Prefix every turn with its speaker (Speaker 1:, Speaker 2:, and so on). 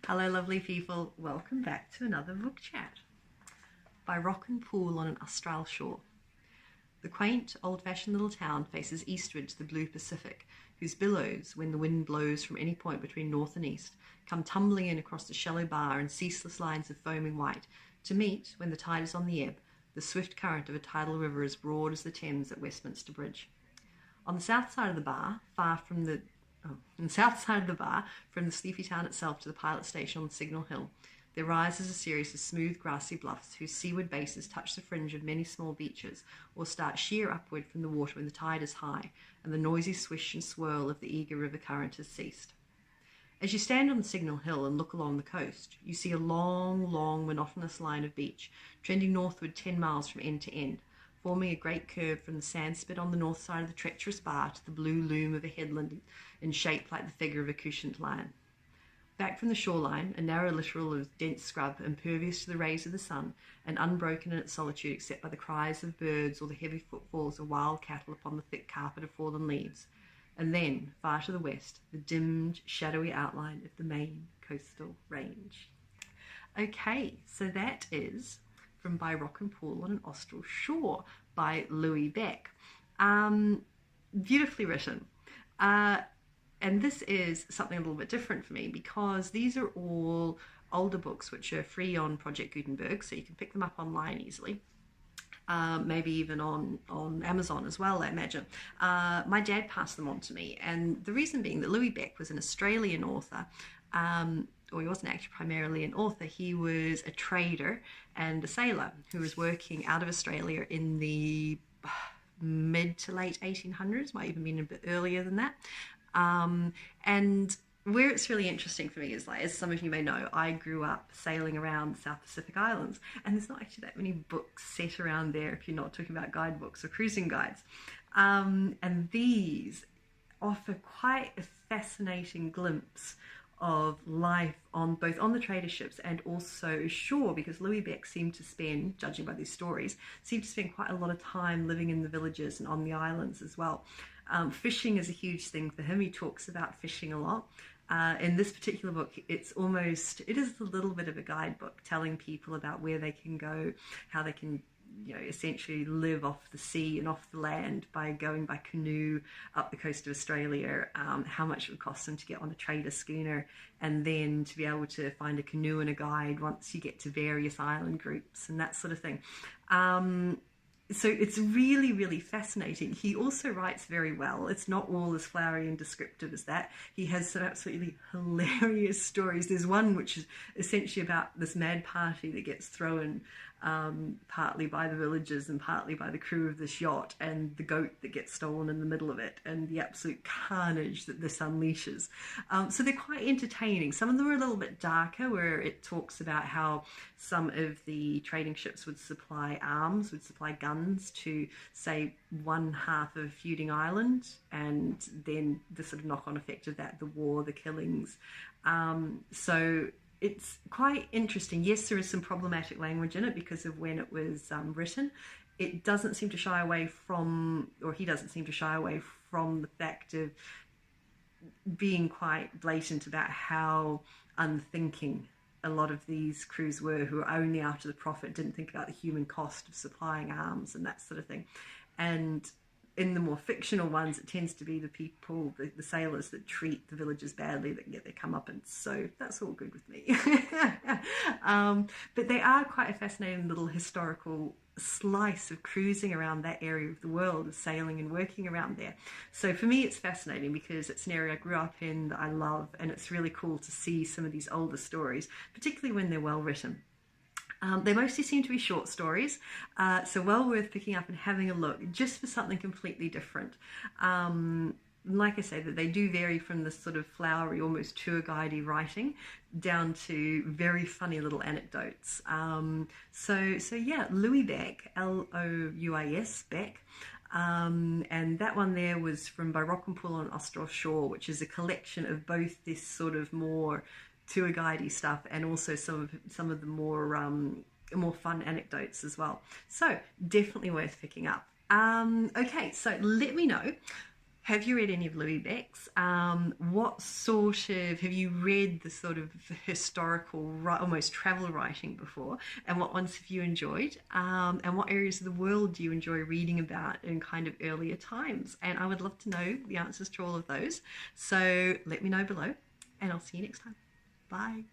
Speaker 1: Hello lovely people, welcome back to another book chat. By Rock and Pool on an Austral Shore. The quaint, old-fashioned little town faces eastward to the blue Pacific, whose billows, when the wind blows from any point between north and east, come tumbling in across the shallow bar in ceaseless lines of foaming white, to meet, when the tide is on the ebb, the swift current of a tidal river as broad as the Thames at Westminster Bridge. On the south side of the bar, from the sleepy town itself to the pilot station on the Signal Hill, there rises a series of smooth grassy bluffs whose seaward bases touch the fringe of many small beaches or start sheer upward from the water when the tide is high and the noisy swish and swirl of the eager river current has ceased. As you stand on the Signal Hill and look along the coast, you see a long, monotonous line of beach trending northward 10 miles from end to end, forming a great curve from the sand spit on the north side of the treacherous bar to the blue loom of a headland in shape like the figure of a couchant lion. Back from the shoreline, a narrow littoral of dense scrub, impervious to the rays of the sun, and unbroken in its solitude except by the cries of birds or the heavy footfalls of wild cattle upon the thick carpet of fallen leaves. And then, far to the west, the dimmed, shadowy outline of the main coastal range. Okay, so that is from By Rock and Pool on an Austral Shore by Louis Beck. Beautifully written. And this is something a little bit different for me because these are all older books which are free on Project Gutenberg, so you can pick them up online easily. Maybe even on Amazon as well, I imagine. My dad passed them on to me, and the reason being that Louis Beck was an Australian author, or he wasn't actually primarily an author, he was a trader and a sailor who was working out of Australia in the mid to late 1800s, might even been a bit earlier than that. And where it's really interesting for me is, like, as some of you may know, I grew up sailing around the South Pacific Islands, and there's not actually that many books set around there if you're not talking about guidebooks or cruising guides. And these offer quite a fascinating glimpse of life on both on the trader ships and also ashore, because Louis Beck seemed to spend, judging by these stories, quite a lot of time living in the villages and on the islands as well. Fishing is a huge thing for him. He talks about fishing a lot. In this particular book, it is a little bit of a guidebook telling people about where they can go, how they can, essentially live off the sea and off the land by going by canoe up the coast of Australia, how much it would cost them to get on a trader schooner, and then to be able to find a canoe and a guide once you get to various island groups and that sort of thing. So it's really, really fascinating. He also writes very well. It's not all as flowery and descriptive as that. He has some absolutely hilarious stories. There's one which is essentially about this mad party that gets thrown partly by the villagers and partly by the crew of this yacht, and the goat that gets stolen in the middle of it, and the absolute carnage that this unleashes. So they're quite entertaining. Some of them are a little bit darker, where it talks about how some of the trading ships would supply arms, would supply guns to, say, one half of a feuding island, and then the sort of knock-on effect of that, the war, the killings. So it's quite interesting. Yes, there is some problematic language in it because of when it was written. It doesn't seem to shy away from, or he doesn't seem to shy away from, the fact of being quite blatant about how unthinking a lot of these crews were, who were only after the profit, didn't think about the human cost of supplying arms and that sort of thing. And in the more fictional ones, it tends to be the people, the sailors, that treat the villagers badly, that get their comeuppance. So that's all good with me. But they are quite a fascinating little historical slice of cruising around that area of the world, of sailing and working around there. So for me, it's fascinating because it's an area I grew up in, that I love, and it's really cool to see some of these older stories, particularly when they're well written. They mostly seem to be short stories, so well worth picking up and having a look, just for something completely different. Like I say, that they do vary from this sort of flowery, almost tour guidey writing, down to very funny little anecdotes. So yeah, Louis Beck, Louis Beck. And that one there was from By Rock and Pool on Austral Shore, which is a collection of both this sort of more tour guidey stuff and also some of the more fun anecdotes as well. So definitely worth picking up. Okay, so let me know Have you read any of Louis Beck's? What sort of, have you read the sort of historical, almost travel writing before? And what ones have you enjoyed? And what areas of the world do you enjoy reading about in kind of earlier times? And I would love to know the answers to all of those. So let me know below, and I'll see you next time. Bye.